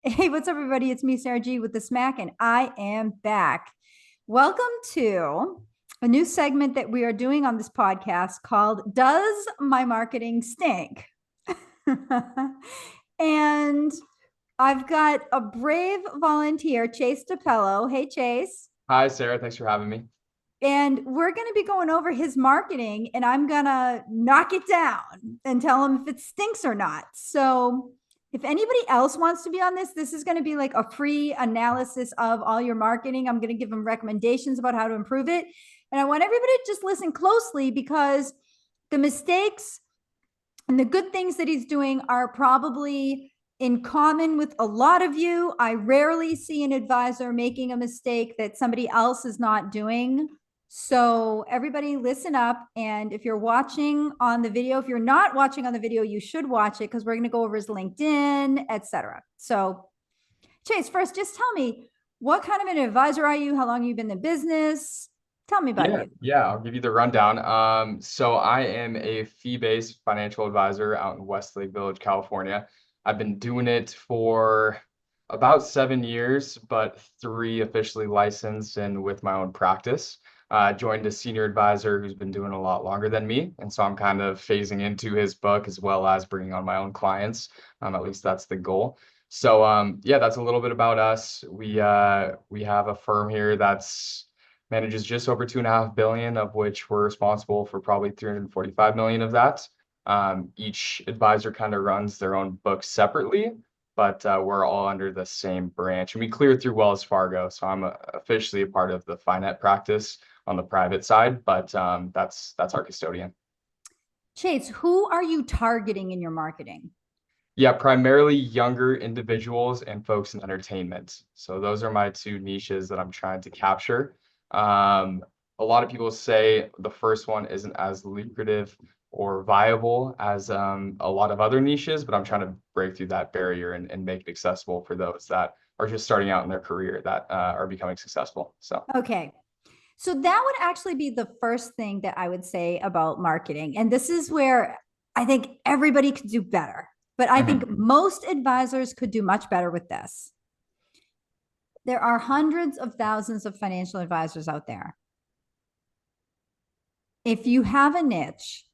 Hey, what's up, everybody? It's me, Sarah G, with the Smack, and I am back. Welcome to a new segment that we are doing on this podcast called Does My Marketing Stink? And I've got a brave volunteer, Chase Dapello. Hey, Chase. Hi, Sarah. Thanks for having me. And we're going to be going over his marketing, and I'm going to knock it down and tell him if it stinks or not. So, if anybody else wants to be on this is going to be like a free analysis of all your marketing. I'm going to give them recommendations about how to improve it. And I want everybody to just listen closely because the mistakes and the good things that he's doing are probably in common with a lot of you. I rarely see an advisor making a mistake that somebody else is not doing. So everybody listen up. And if you're watching on the video, if you're not watching on the video, you should watch it because we're going to go over his LinkedIn, etc. So Chase, first, just tell me, what kind of an advisor are you? How long have you been in business? Tell me about Yeah, you. yeah, I'll give you the rundown. So I am a fee-based financial advisor out in Westlake Village, California. I've been doing it for about 7 years, but three officially licensed and with my own practice. Joined a senior advisor who's been doing a lot longer than me, and so I'm kind of phasing into his book as well as bringing on my own clients. At least that's the goal. So yeah, that's a little bit about us. We have a firm here that's manages just over 2.5 billion, of which we're responsible for probably 345 million of that. Each advisor kind of runs their own book separately, but we're all under the same branch, and we clear through Wells Fargo. So I'm officially a part of the Finet practice on the private side, but that's our custodian. Chase, who are you targeting in your marketing? Yeah, primarily younger individuals and folks in entertainment. So those are my two niches that I'm trying to capture. Um, a lot of people say the first one isn't as lucrative or viable as a lot of other niches, but I'm trying to break through that barrier and make it accessible for those that are just starting out in their career that are becoming successful. So. Okay. So that would actually be the first thing that I would say about marketing. And this is where I think everybody could do better. But I think Mhm. most advisors could do much better with this. There are hundreds of thousands of financial advisors out there. If you have a niche,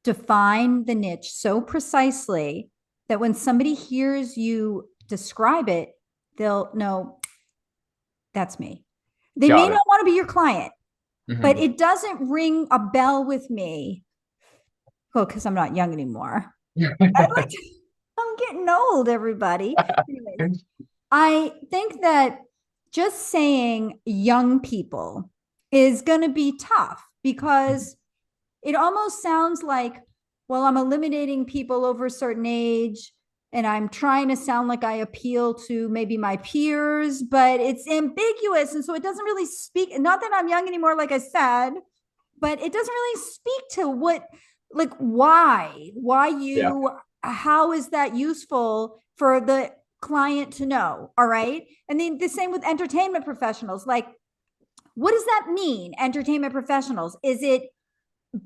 define the niche so precisely that when somebody hears you describe it, they'll know that's me. They may Got it. not want to be your client, but Mhm. it doesn't ring a bell with me. Well, because I'm not young anymore. I'd like to, I'm getting old, everybody. Anyways, I think that just saying young people is going to be tough because it almost sounds like, well, I'm eliminating people over a certain age and I'm trying to sound like I appeal to maybe my peers, but it's ambiguous. And so it doesn't really speak, not that I'm young anymore, like I said, but it doesn't really speak to what, like, why Yeah. you, how is that useful for the client to know? All right. And then the same with entertainment professionals. Like, what does that mean? Entertainment professionals? Is it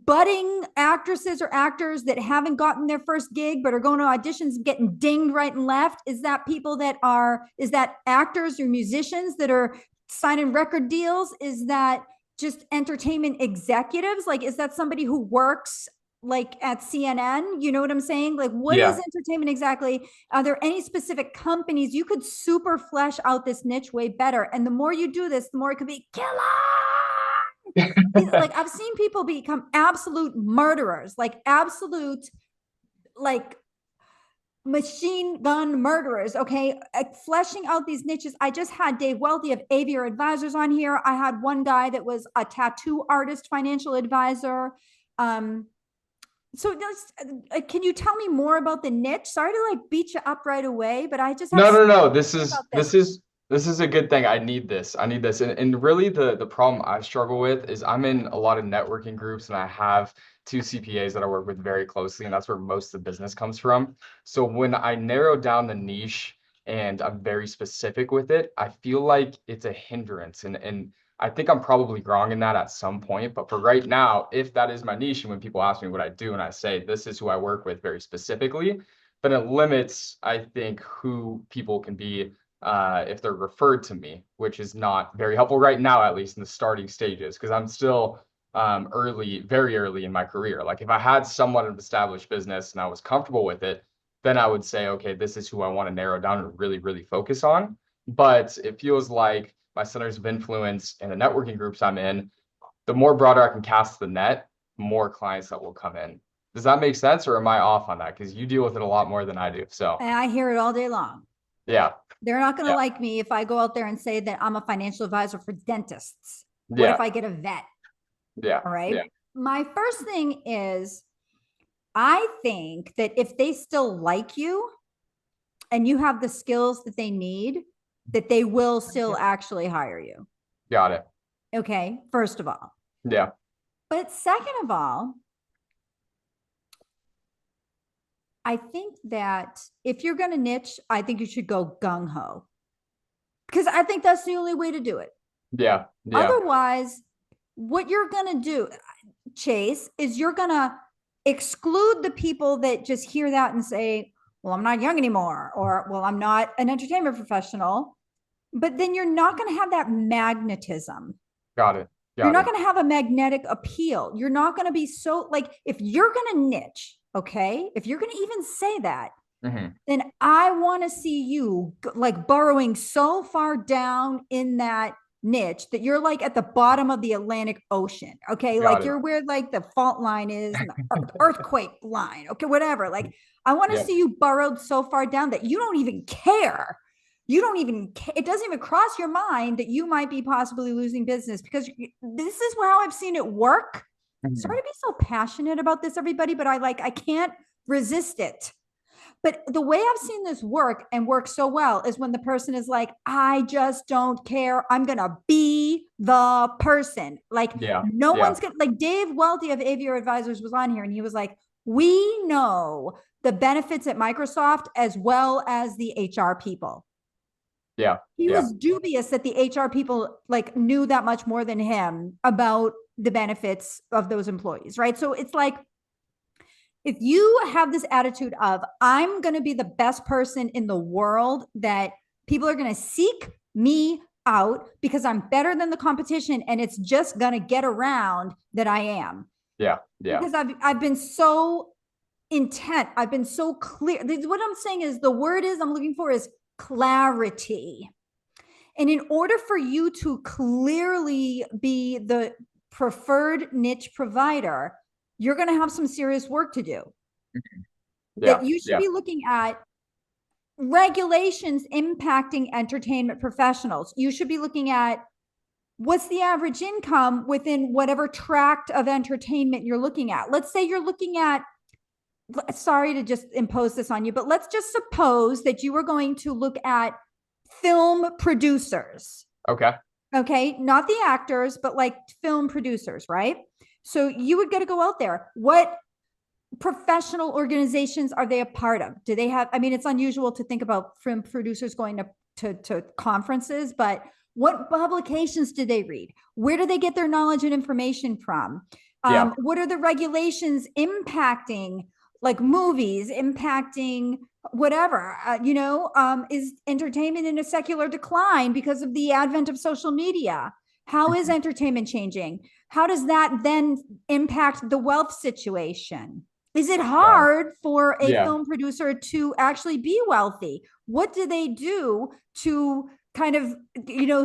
budding actresses or actors that haven't gotten their first gig but are going to auditions and getting dinged right and left? Is that people that are, is that actors or musicians that are signing record deals? Is that just entertainment executives? Like, is that somebody who works like at CNN? You know what I'm saying? Like, what is Yeah. entertainment exactly? Are there any specific companies? You could super flesh out this niche way better. And the more you do this, the more it could be killer. Like, I've seen people become absolute murderers, like absolute, like machine gun murderers. Okay, fleshing out these niches. I just had Dave Wealthy of Avior Advisors on here. I had one guy that was a tattoo artist, financial advisor. Um, so can you tell me more about the niche? Sorry to like beat you up right away, but I just have No, so no, no. much to This say is about this. this is this is a good thing. I need this. I need this. And really the problem I struggle with is I'm in a lot of networking groups and I have two CPAs that I work with very closely, and that's where most of the business comes from. So when I narrow down the niche and I'm very specific with it, I feel like it's a hindrance. And I think I'm probably wrong in that at some point. But for right now, if that is my niche, and when people ask me what I do and I say this is who I work with very specifically, then it limits, I think, who people can be if they're referred to me, which is not very helpful right now, at least in the starting stages, because I'm still early, very early in my career. Like if I had somewhat of an established business and I was comfortable with it, then I would say, okay, this is who I want to narrow down and really, really focus on. But it feels like my centers of influence and the networking groups I'm in, the more broader I can cast the net, more clients that will come in. Does that make sense, or am I off on that? Because you deal with it a lot more than I do. So And I hear it all day long. yeah, They're not going to yeah, like me if I go out there and say that I'm a financial advisor for dentists. What if yeah, I get a vet? yeah, All right. yeah, My first thing is I think that if they still like you and you have the skills that they need, that they will still actually hire you. got it. Okay. First of all. Yeah, But second of all, I think that if you're going to niche, I think you should go gung ho because I think that's the only way to do it. yeah, yeah, Otherwise, what you're going to do, Chase, is you're going to exclude the people that just hear that and say, well, I'm not young anymore, or, well, I'm not an entertainment professional. But then you're not going to have that magnetism. got it, You're got not it. going to have a magnetic appeal. You're not going to be so like, if you're going to niche, okay, if you're going to even say that, Hmm. then I want to see you like burrowing so far down in that niche that you're like at the bottom of the Atlantic Ocean. Okay. Got Like it. you're where like the fault line is and the earthquake line. Okay. Whatever. Like I want to Yeah. see you burrowed so far down that you don't even care. You don't even, it doesn't even cross your mind that you might be possibly losing business because this is how I've seen it work. Sorry Mhm. to be so passionate about this, everybody, but I can't resist it. But the way I've seen this work and work so well is when the person is like, I just don't care. I'm going to be the person. Like, Yeah, no yeah, one's going to, like, Dave Welty of Avior Advisors was on here and he was like, we know the benefits at Microsoft as well as the HR people. yeah, He yeah. was dubious that the HR people like knew that much more than him about the benefits of those employees, right? So it's like, if you have this attitude of I'm going to be the best person in the world, that people are going to seek me out because I'm better than the competition and it's just going to get around that I am. Yeah, yeah, Because I've been so intent, I've been so clear. What I'm saying is the word is I'm looking for is clarity. And in order for you to clearly be the preferred niche provider, you're going to have some serious work to do. yeah, That you should yeah. be looking at regulations impacting entertainment professionals. You should be looking at what's the average income within whatever tract of entertainment you're looking at. Let's say you're looking at, sorry to just impose this on you, but let's just suppose that you were going to look at film producers. Okay. Okay. Not the actors, but like film producers, right? So you would get to go out there. What professional organizations are they a part of? Do they have, I mean, it's unusual to think about film producers going to conferences, but what publications do they read? Where do they get their knowledge and information from? Yeah. What are the regulations impacting like movies, impacting whatever? Is entertainment in a secular decline because of the advent of social media? How is Mhm. entertainment changing? How does that then impact the wealth situation? Is it Got it. hard for a Yeah. film producer to actually be wealthy? What do they do to kind of,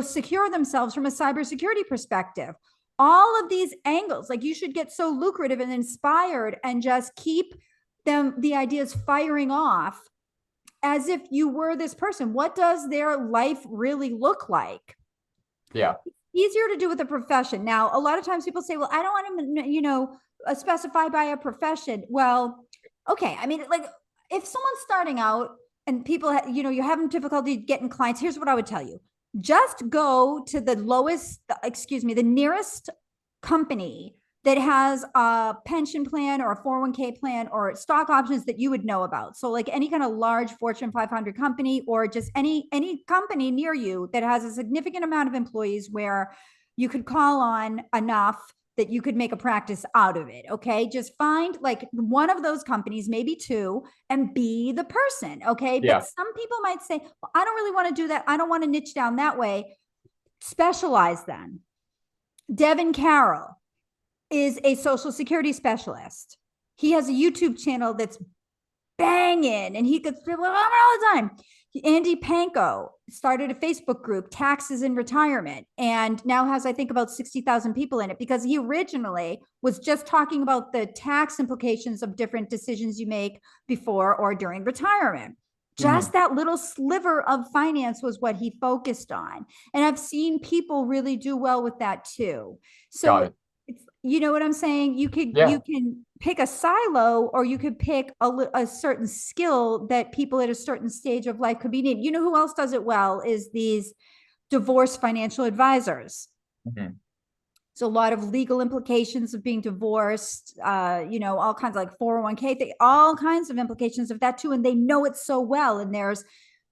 secure themselves from a cybersecurity perspective? All of these angles, like you should get so lucrative and inspired and just keep the ideas firing off as if you were this person. What does their life really look like? Yeah. Easier to do with a profession. Now, a lot of times people say, well, I don't want to, specify by a profession. Well, okay. I mean, like if someone's starting out and people, you're having difficulty getting clients, here's what I would tell you. Just go to the nearest company that has a pension plan or a 401k plan or stock options that you would know about. So like any kind of large Fortune 500 company or just any company near you that has a significant amount of employees where you could call on enough that you could make a practice out of it. Okay. Just find like one of those companies, maybe two, and be the person. Okay. But Yeah. some people might say, well, I don't really want to do that. I don't want to niche down that way. Specialize then. Devin Carroll is a social security specialist. He has a YouTube channel that's banging and he could all the time. Andy Panko started a Facebook group, Taxes in Retirement, and now has, I think, about 60,000 people in it because he originally was just talking about the tax implications of different decisions you make before or during retirement. Just Mhm. that little sliver of finance was what he focused on. And I've seen people really do well with that too. Got So it. it's, you know what I'm saying? You Yeah. can pick a silo or you could pick a certain skill that people at a certain stage of life could be needing. You know who else does it well is these divorce financial advisors. Mhm. So a lot of legal implications of being divorced, all kinds of like 401k, all kinds of implications of that too. And they know it so well. And there's,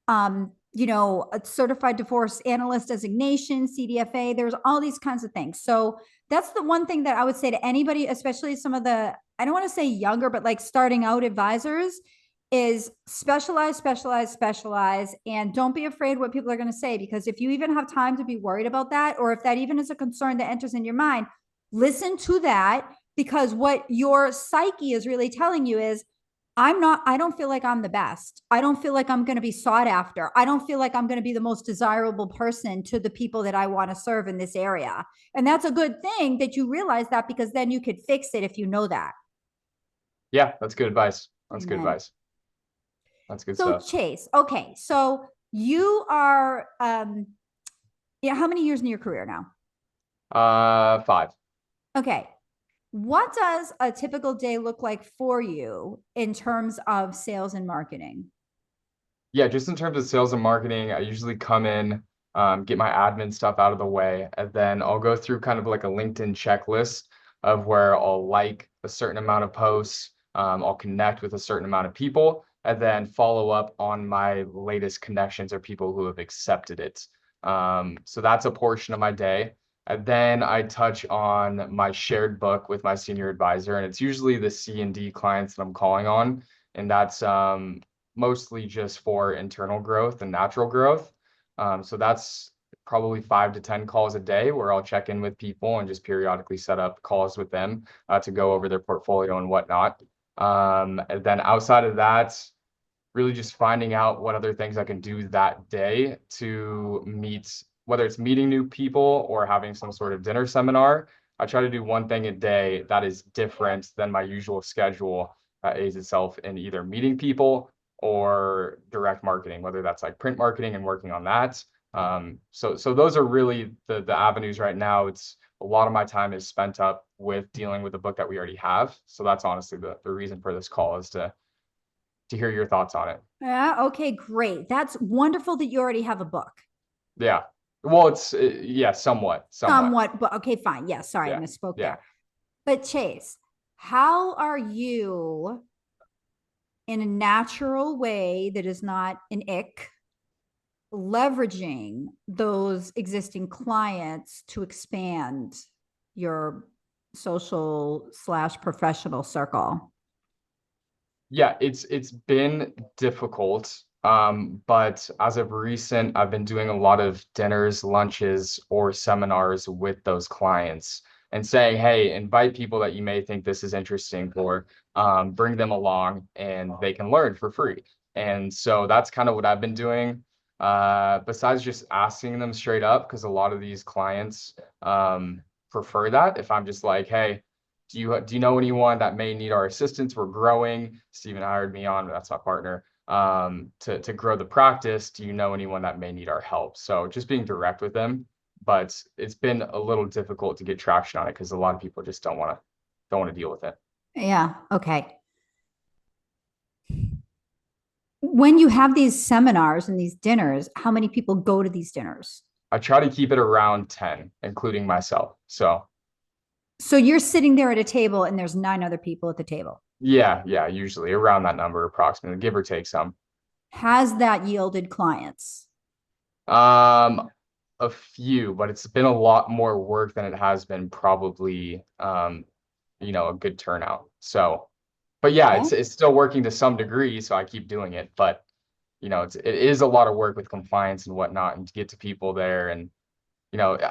a certified divorce analyst designation, CDFA, there's all these kinds of things. So that's the one thing that I would say to anybody, especially some of the, I don't want to say younger, but like starting out advisors is specialize, specialize, specialize, and don't be afraid what people are going to say. Because if you even have time to be worried about that, or if that even is a concern that enters in your mind, listen to that. Because what your psyche is really telling you is, I don't feel like I'm the best. I don't feel like I'm going to be sought after. I don't feel like I'm going to be the most desirable person to the people that I want to serve in this area. And that's a good thing that you realize that because then you could fix it if you know that. Yeah, that's good advice. That's good Amen. advice. That's good So stuff. Chase, okay, so you are yeah, how many years in your career now? 5. Okay. What does a typical day look like for you in terms of sales and marketing? Yeah, just in terms of sales and marketing, I usually come in, get my admin stuff out of the way, and then I'll go through kind of like a LinkedIn checklist of where I'll like a certain amount of posts, I'll connect with a certain amount of people, and then follow up on my latest connections or people who have accepted it. So that's a portion of my day. And then I touch on my shared book with my senior advisor, and it's usually the C and D clients that I'm calling on. And that's mostly just for internal growth and natural growth. So that's probably 5 to 10 calls a day where I'll check in with people and just periodically set up calls with them to go over their portfolio and whatnot. And then outside of that, really just finding out what other things I can do that day to meet, whether it's meeting new people or having some sort of dinner seminar. I try to do one thing a day that is different than my usual schedule that aids itself in either meeting people or direct marketing, whether that's like print marketing and working on that. So those are really the avenues right now. It's a lot of my time is spent up with dealing with the book that we already have. So that's honestly the reason for this call is to hear your thoughts on it. Yeah, okay, great. That's wonderful that you already have a book. Yeah. Well, it's yeah, somewhat. Somewhat, but okay, fine. Yeah, sorry, I Yeah. misspoke Yeah. there. But Chase, how are you in a natural way that is not an ick leveraging those existing clients to expand your social slash professional circle? Yeah, it's been difficult. But as of recent, I've been doing a lot of dinners, lunches, or seminars with those clients and saying, hey, invite people that you may think this is interesting for, bring them along and they can learn for free. And so that's kind of what I've been doing. Besides just asking them straight up, because a lot of these clients prefer that. If I'm just like, hey, do you know anyone that may need our assistance? We're growing. Steven hired me on, that's my partner, to grow the practice. Do you know anyone that may need our help? So just being direct with them, but it's been a little difficult to get traction on it because a lot of people just don't want to deal with it. Yeah, okay. When you have these seminars and these dinners, how many people go to these dinners? I try to keep it around 10, including myself. So So you're sitting there at a table and there's 9 other people at the table. yeah, usually around that number approximately, give or take some. Has that yielded clients? Um, a few, but it's been a lot more work than it has been probably a good turnout. So, but yeah, Okay. it's still working to some degree, so I keep doing it. But it is a lot of work with compliance and whatnot, and to get to people there. And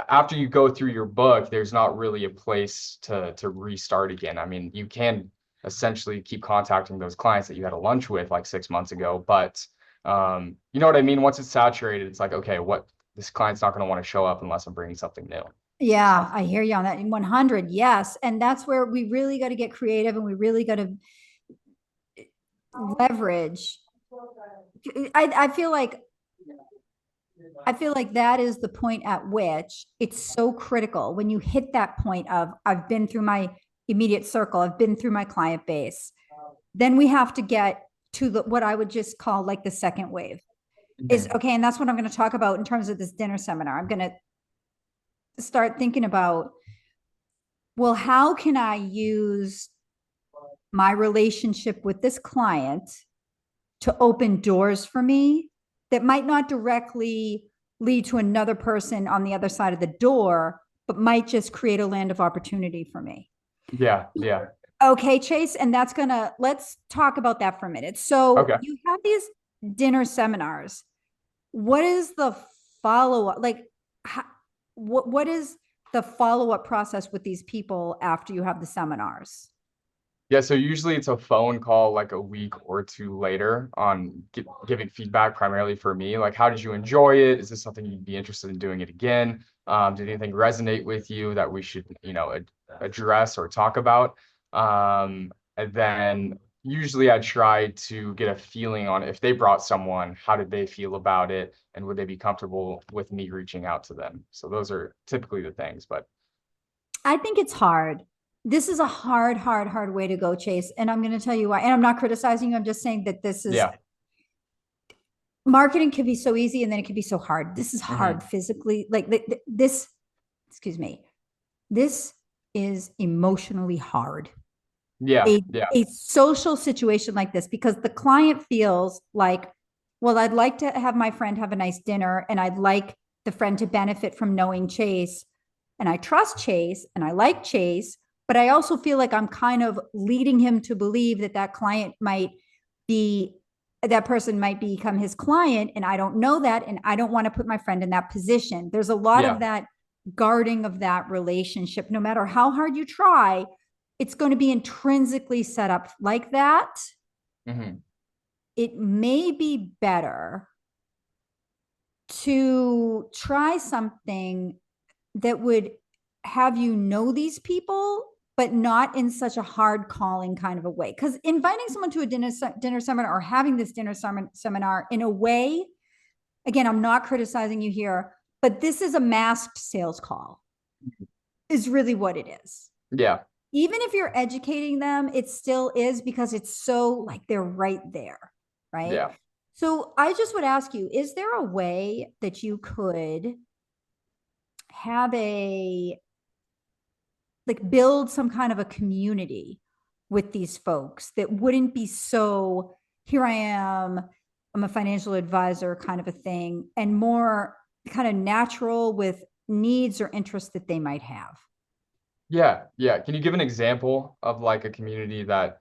after you go through your book, there's not really a place to restart again. I mean, you can essentially keep contacting those clients that you had a lunch with like 6 months ago, but you know what I mean? Once it's saturated, it's like, okay, what this client's not going to want to show up unless I'm bringing something new. Yeah, I hear you on that. 100, yes. And that's where we really got to get creative and we really got to leverage. I feel like that is the point at which it's so critical when you hit that point of I've been through my immediate circle, I've been through my client base. Then we have to get to the what I would just call like the second wave. Is Mhm. okay, and that's what I'm going to talk about in terms of this dinner seminar. I'm going to start thinking about, well, how can I use my relationship with this client to open doors for me that might not directly lead to another person on the other side of the door, but might just create a land of opportunity for me. Yeah, yeah. Okay, Chase, and let's talk about that for a minute. So Okay. you have these dinner seminars. What is the follow up? Like, how, what is the follow up process with these people after you have the seminars? Yeah, so usually it's a phone call like a week or two later on giving feedback primarily for me. Like, how did you enjoy it? Is this something you'd be interested in doing it again? Did anything resonate with you that we should, address or talk about? And then usually I try to get a feeling on if they brought someone, how did they feel about it? And would they be comfortable with me reaching out to them? So those are typically the things, but I think it's hard. This is a hard, hard, hard way to go, Chase. And I'm going to tell you why. And I'm not criticizing you. I'm just saying that this is yeah. marketing can be so easy and then it can be so hard. This is hard Hmm. physically. Like this, excuse me, this is emotionally hard. Yeah, A, yeah, a social situation like this because the client feels like, well, I'd like to have my friend have a nice dinner and I'd like the friend to benefit from knowing Chase. And I trust Chase and I like Chase, but I also feel like I'm kind of leading him to believe that that person might become his client. And I don't know that. And I don't want to put my friend in that position. There's a lot of yeah. that guarding of that relationship. No matter how hard you try, it's going to be intrinsically set up like that. Hmm. It may be better to try something that would have you know these people, but not in such a hard calling kind of a way. Because inviting someone to a dinner seminar or having this seminar in a way, again, I'm not criticizing you here, but this is a masked sales call, is really what it is. Yeah, Even if you're educating them, it still is because it's so like they're right there, right? yeah. So I just would ask you, is there a way that you could have a like build some kind of a community with these folks that wouldn't be so here I am, I'm a financial advisor kind of a thing, and more kind of natural with needs or interests that they might have? Yeah, yeah. Can you give an example of like a community that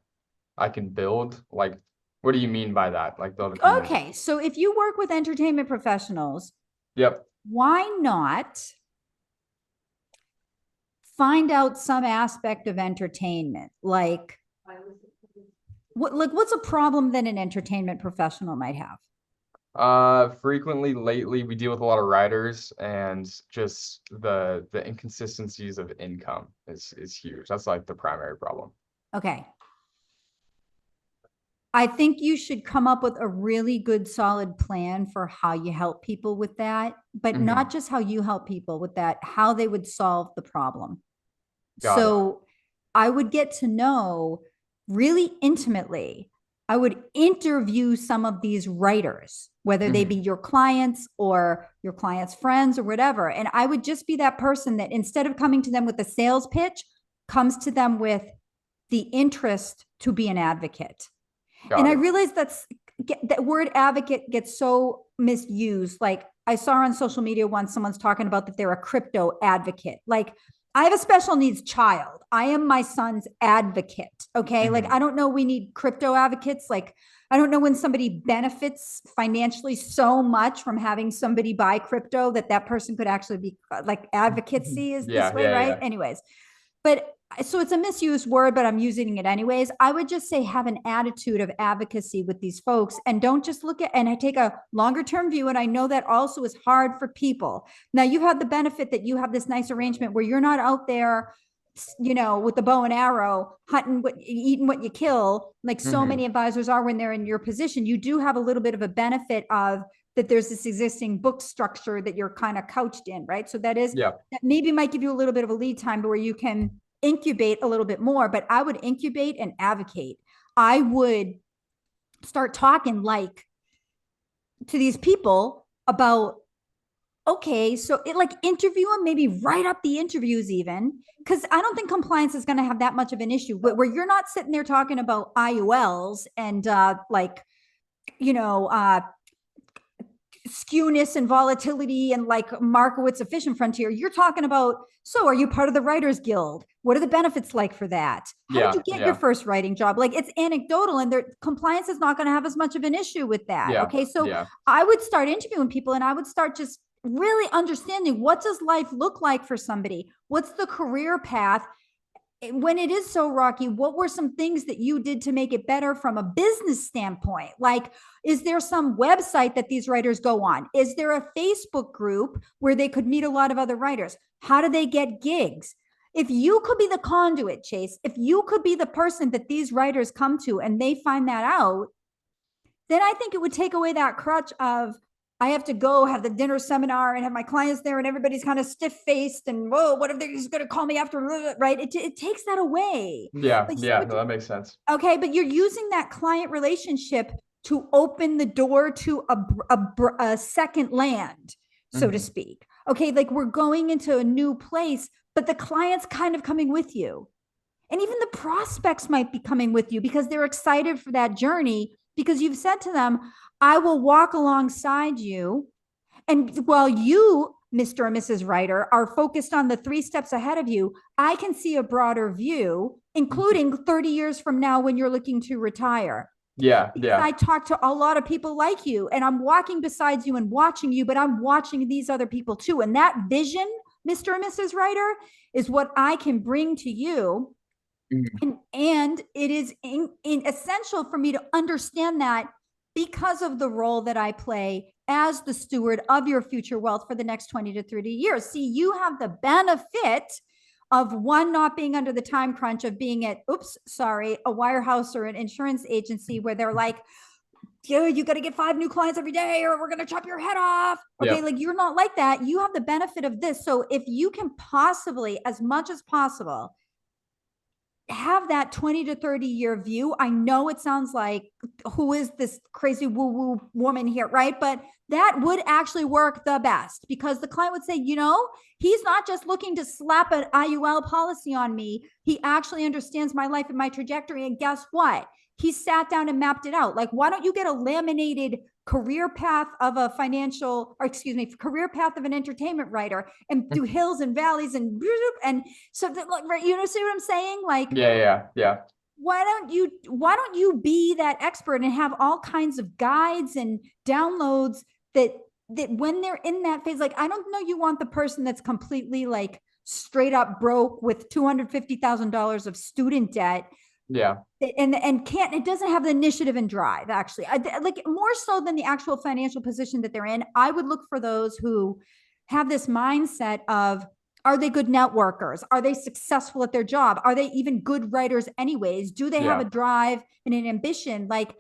I can build? Like, what do you mean by that? Like build a community? Okay, so if you work with entertainment professionals, Yep. why not find out some aspect of entertainment? What's a problem that an entertainment professional might have? Frequently lately we deal with a lot of writers and just the inconsistencies of income is huge. That's like the primary problem. Okay. I think you should come up with a really good, solid plan for how you help people with that, but not Hmm. just how you help people with that, how they would solve the problem. Got it. So I would get to know really intimately. I would interview some of these writers, whether they be Hmm. your clients or your clients' friends or whatever. And I would just be that person that instead of coming to them with a sales pitch, comes to them with the interest to be an advocate. And Got I it. realize that's that word advocate gets so misused. Like I saw on social media once someone's talking about that they're a crypto advocate. Like I have a special needs child. I am my son's advocate. Okay. Like Hmm. I don't know, we need crypto advocates. Like I don't know when somebody benefits financially so much from having somebody buy crypto that that person could actually be like advocacy is this Yeah, way, yeah, right? yeah. Anyways, but so it's a misused word, but I'm using it anyways. I would just say have an attitude of advocacy with these folks and don't just look at, and I take a longer term view. And I know that also is hard for people. Now you have the benefit that you have this nice arrangement where you're not out there, with the bow and arrow, hunting, eating what you kill, like so Hmm. many advisors are when they're in your position. You do have a little bit of a benefit of that there's this existing book structure that you're kind of couched in, right? So Yeah. that maybe might give you a little bit of a lead time to where you can incubate a little bit more, but I would incubate and advocate. I would start talking like to these people about, okay, so it like interview them, maybe write up the interviews even, because I don't think compliance is going to have that much of an issue where you're not sitting there talking about IULs and like, you know, skewness and volatility and like Markowitz efficient frontier. You're talking about, so are you part of the Writers Guild? What are the benefits like for that? How did you Yeah, get your yeah, first writing job? Like it's anecdotal and their compliance is not going to have as much of an issue with that. yeah, Okay. So yeah. I would start interviewing people and I would start just really understanding what does life look like for somebody? What's the career path? When it is so rocky, what were some things that you did to make it better from a business standpoint? Like, is there some website that these writers go on? Is there a Facebook group where they could meet a lot of other writers? How do they get gigs? If you could be the conduit, Chase, if you could be the person that these writers come to and they find that out, then I think it would take away that crutch of I have to go have the dinner seminar and have my clients there and everybody's kind of stiff faced and whoa, what if they're just going to call me after, right? It takes that away. Yeah, But, yeah, but no, that makes sense. okay, but you're using that client relationship to open the door to a second land, so to Hmm. speak. Okay, like we're going into a new place, but the client's kind of coming with you. And even the prospects might be coming with you because they're excited for that journey because you've said to them, I will walk alongside you. And while you, Mr. and Mrs. Writer, are focused on the 3 steps ahead of you, I can see a broader view, including 30 years from now when you're looking to retire. Yeah, Because yeah, I talk to a lot of people like you, and I'm walking beside you and watching you, but I'm watching these other people too. And that vision, Mr. and Mrs. Writer, is what I can bring to you. mhm, And it is essential for me to understand that because of the role that I play as the steward of your future wealth for the next 20 to 30 years. See, you have the benefit of one, not being under the time crunch of being at, oops, sorry, a wirehouse or an insurance agency where they're like, dude, you got to get 5 new clients every day or we're going to chop your head off. Okay. yeah, Like you're not like that. You have the benefit of this. So if you can possibly, as much as possible, have that 20 to 30-year view. I know it sounds like, who is this crazy woo woo woman here, right? But that would actually work the best because the client would say, he's not just looking to slap an IUL policy on me. He actually understands my life and my trajectory. And guess what? He sat down and mapped it out. Like, why don't you get a laminated career path of a financial, or excuse me, career path of an entertainment writer and through hills and valleys and so that, like, right, see what I'm saying? Like, yeah, yeah, yeah. why don't you be that expert and have all kinds of guides and downloads that when they're in that phase, like I don't know, you want the person that's completely like straight up broke with $250,000 of student debt Yeah. and can't, it doesn't have the initiative and drive. Actually, like more so than the actual financial position that they're in. I would look for those who have this mindset of, are they good networkers? Are they successful at their job? Are they even good writers anyways? Do they have Yeah. a drive and an ambition? Like,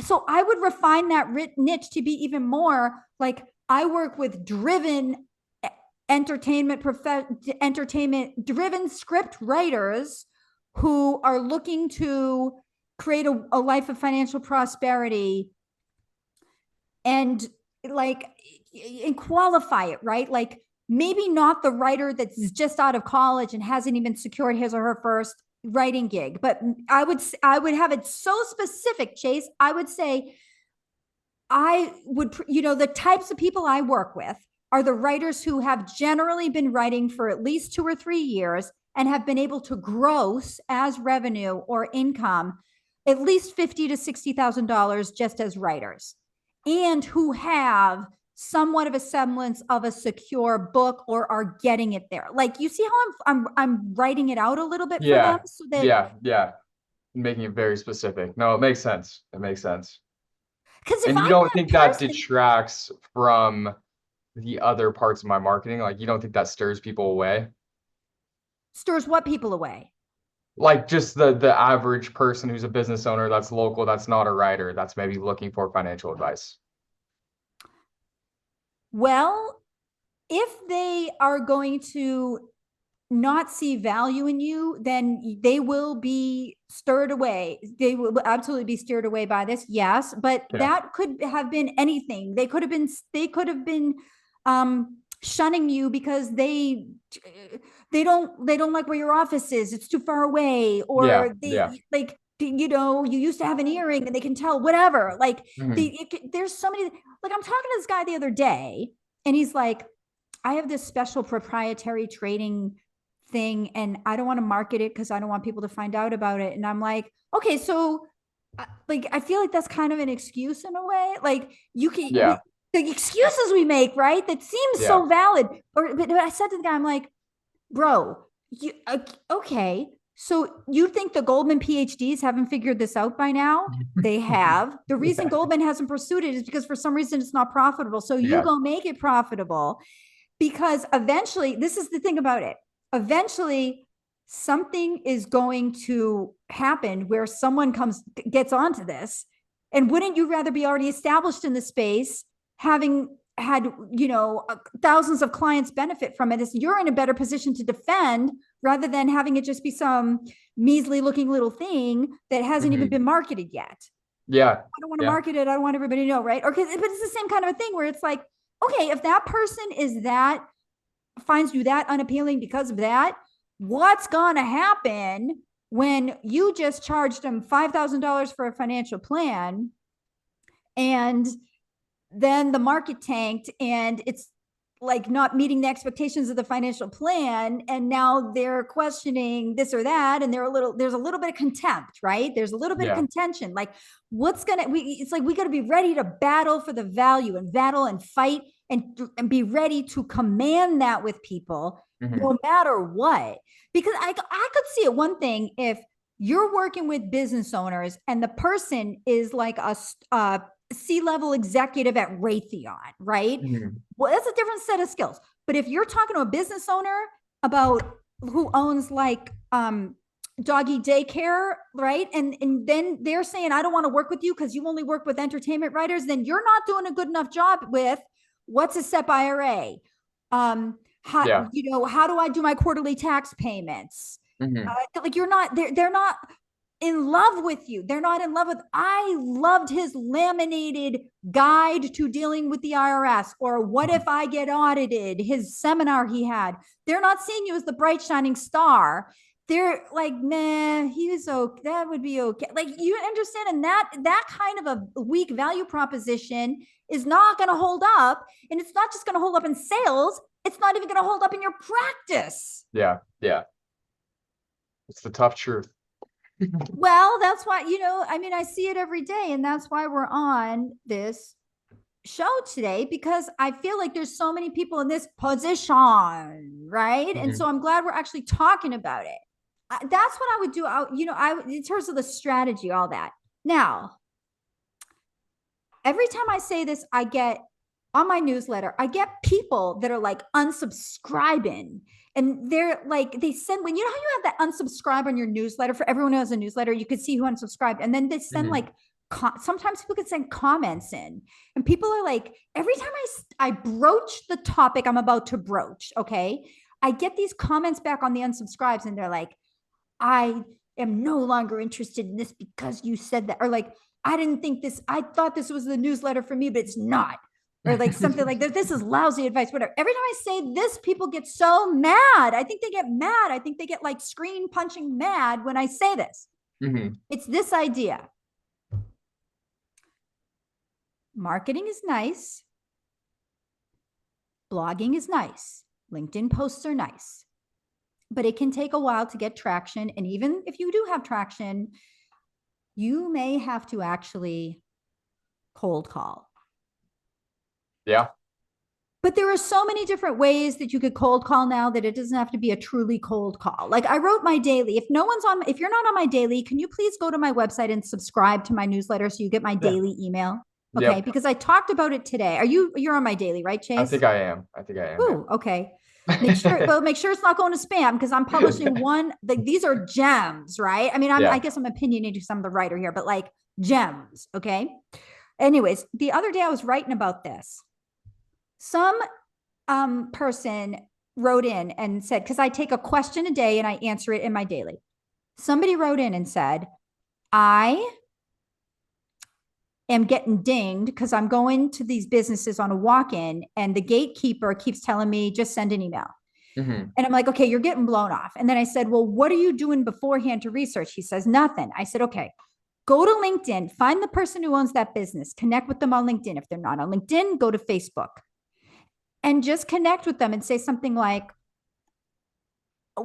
so I would refine that niche to be even more like, I work with driven entertainment driven script writers who are looking to create a life of financial prosperity and like and qualify it, right? Like maybe not the writer that's just out of college and hasn't even secured his or her first writing gig, but I would have it so specific, Chase. I would say I would, the types of people I work with are the writers who have generally been writing for at least 2 or 3 years and have been able to gross as revenue or income at least $50 to $60,000 just as writers, and who have somewhat of a semblance of a secure book or are getting it there. Like, you see how I'm writing it out a little bit for them Yeah, so that, yeah. Making it very specific. No, it makes sense. It makes sense. because if And I'm you don't that think that person, detracts from the other parts of my marketing? Like, you don't think that stirs people away? stirs what people away? Like just the average person who's a business owner that's local, that's not a writer, that's maybe looking for financial advice. Well, if they are going to not see value in you, then they will be stirred away. They will absolutely be steered away by this. Yes, but Yeah. that could have been anything. They could have been shunning you because they don't like where your office is. It's too far away, Yeah. or Yeah. they you used to have an earring and they can tell whatever. Like, Hmm. there's so many. Like, I'm talking to this guy the other day, and he's like, I have this special proprietary trading thing and I don't want to market it because I don't want people to find out about it. And I'm like, okay, so like, I feel like that's kind of an excuse in a way. Like, Yeah. the excuses we make, right? That seems Yeah. so valid. But I said to the guy, I'm like, bro, okay. So you think the Goldman PhDs haven't figured this out by now? They have. The reason Yeah. Goldman hasn't pursued it is because for some reason it's not profitable. So you Yeah. go make it profitable, because eventually, this is the thing about it, eventually something is going to happen where someone gets onto this. And wouldn't you rather be already established in the space, having had thousands of clients benefit from it? As you're in a better position to defend, rather than having it just be some measly looking little thing that hasn't even Hmm. been marketed yet. Yeah. I don't want to Yeah. market it. I don't want everybody to know, right? Or, but it's the same kind of a thing where it's like, okay, if that person is that finds you that unappealing because of that, what's gonna happen when you just charged them $5,000 for a financial plan, and then the market tanked and it's like not meeting the expectations of the financial plan, and now they're questioning this or that, and there's a little bit of contempt, right? There's a little bit of Yeah. contention. Like, it's like we got to be ready to battle for the value and battle and fight, and be ready to command that with people Hmm. no matter what. Because I could see it one thing if you're working with business owners and the person is like a C-level executive at Raytheon, right? Hmm. Well, that's a different set of skills. But if you're talking to a business owner about who owns like doggy daycare, right? And then they're saying, I don't want to work with you because you only work with entertainment writers, then you're not doing a good enough job with what's a SEP IRA. Yeah. How do I do my quarterly tax payments? Hmm. Like, they're not in love with you. They're not in love with, I loved his laminated guide to dealing with the IRS, or what if I get audited, his seminar he had. They're not seeing you as the bright shining star. They're like, man, he was okay. That would be okay. Like, you understand, and that kind of a weak value proposition is not going to hold up. And it's not just going to hold up in sales. It's not even going to hold up in your practice. Yeah. Yeah. It's the tough truth. Well, that's why, I mean, I see it every day. And that's why we're on this show today, because I feel like there's so many people in this position, right? And so Hmm. I'm glad we're actually talking about it. That's what I would do. In terms of the strategy, all that. Now, every time I say this, I get on my newsletter, I get people that are like unsubscribing. And they're like, they send, when you know how you have that unsubscribe on your newsletter, for everyone who has a newsletter, you could see who unsubscribed. And then they send Hmm. like, sometimes people can send comments in, and people are like, every time I broach the topic I'm about to broach, okay, I get these comments back on the unsubscribes, and they're like, I am no longer interested in this because you said that. Or like, I thought this was the newsletter for me, but it's not. Or like something like that. This is lousy advice, whatever. Every time I say this, people get so mad. I think they get mad. I think they get like screen punching mad when I say this. Hmm. It's this idea: marketing is nice. Blogging is nice. LinkedIn posts are nice, but it can take a while to get traction. And even if you do have traction, you may have to actually cold call. Yeah. But there are so many different ways that you could cold call now that it doesn't have to be a truly cold call. Like I wrote my daily. If you're not on my daily, can you please go to my website and subscribe to my newsletter so you get my Yeah. daily email? Okay. Yep. Because I talked about it today. You're on my daily, right, I Chase? think I am. I think I am. Ooh, okay. Make sure it's not going to spam because I'm publishing these are gems, right? I mean, I Yeah. guess I'm opinionated to some of the writer here, but like gems. Okay. Anyways, the other day I was writing about this. Some person wrote in and said, because I take a question a day and I answer it in my daily. Somebody wrote in and said, I am getting dinged because I'm going to these businesses on a walk-in and the gatekeeper keeps telling me, just send an email. Mm-hmm. And I'm like, okay, you're getting blown off. And then I said, well, what are you doing beforehand to research? He says, nothing. I said, okay, go to LinkedIn, find the person who owns that business, connect with them on LinkedIn. If they're not on LinkedIn, go to Facebook and just connect with them and say something like,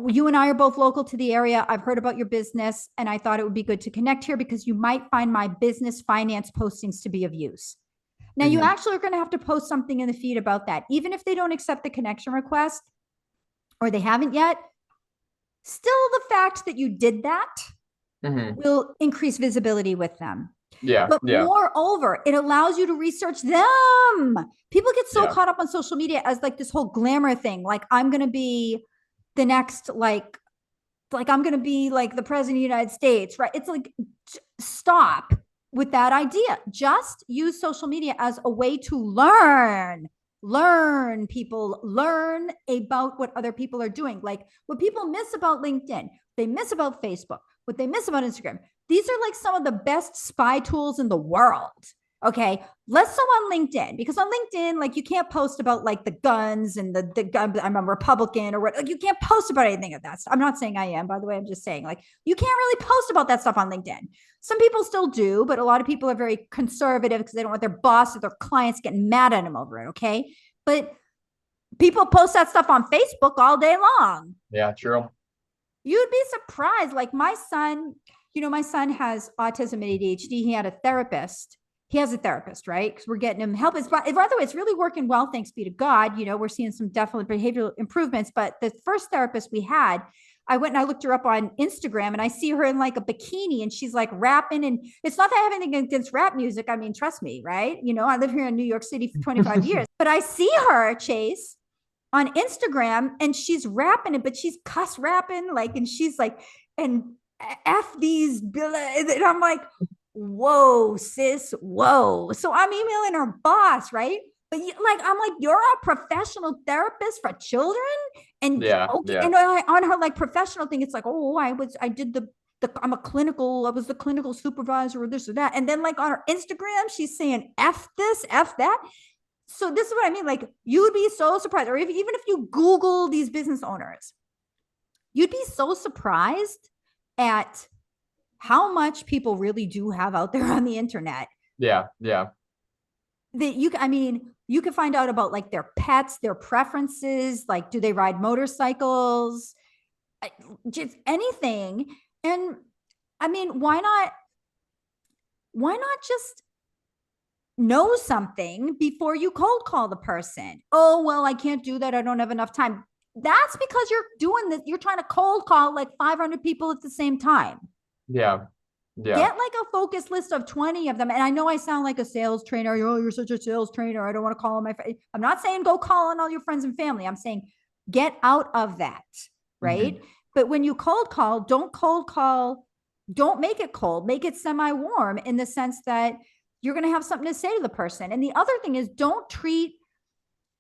you and I are both local to the area. I've heard about your business and I thought it would be good to connect here because you might find my business finance postings to be of use. Now, you Mm-hmm. actually are going to have to post something in the feed about that. Even if they don't accept the connection request or they haven't yet, still the fact that you did that Mm-hmm. will increase visibility with them. Yeah. But Yeah. moreover, it allows you to research them. People get so Yeah. caught up on social media as like this whole glamour thing. Like I'm going to be the next, like I'm going to be like the president of the United States, right? It's like, stop with that idea. Just use social media as a way to learn people, learn about what other people are doing. Like what people miss about LinkedIn, they miss about Facebook, what they miss about Instagram. These are like some of the best spy tools in the world. Okay, less so on LinkedIn because on LinkedIn, like you can't post about like the guns and the gun. I'm a Republican or what. Like you can't post about anything of that stuff. I'm not saying I am, by the way. I'm just saying like you can't really post about that stuff on LinkedIn. Some people still do, but a lot of people are very conservative because they don't want their boss or their clients getting mad at them over it. Okay, but people post that stuff on Facebook all day long. Yeah. True. You'd be surprised. Like my son, my son has autism and ADHD. He had a therapist. He has a therapist, right? Because we're getting him help. By the way, it's really working well, thanks be to God. We're seeing some definite behavioral improvements. But the first therapist we had, I went and I looked her up on Instagram and I see her in like a bikini and she's like rapping. And it's not that I have anything against rap music. I mean, trust me, right? I live here in New York City for 25 years, but I see her, Chase, on Instagram and she's rapping it, but she's cuss rapping, like, and she's like, and F these, and I'm like, whoa, sis, whoa. So I'm emailing her boss, right? But I'm like, you're a professional therapist for children, and Yeah. okay, Yeah. and on her like professional thing, it's like, oh, I did the I was the clinical supervisor or this or that, and then like on her Instagram, she's saying F this, F that. So this is what I mean. Like you'd be so surprised, or even if you Google these business owners, you'd be so surprised at how much people really do have out there on the internet Yeah. Yeah. that you can find out about like their pets, their preferences, like do they ride motorcycles, just anything. And I mean, why not just know something before you cold call the person? Oh, well, I can't do that. I don't have enough time. That's because you're doing this. You're trying to cold call like 500 people at the same time. Yeah. Yeah. Get like a focus list of 20 of them. And I know I sound like a sales trainer. Oh, you're such a sales trainer. I don't want to call on my friend. I'm not saying go call on all your friends and family. I'm saying get out of that, right? Mm-hmm. But when you cold call, don't make it cold, make it semi-warm in the sense that you're going to have something to say to the person. And the other thing is don't treat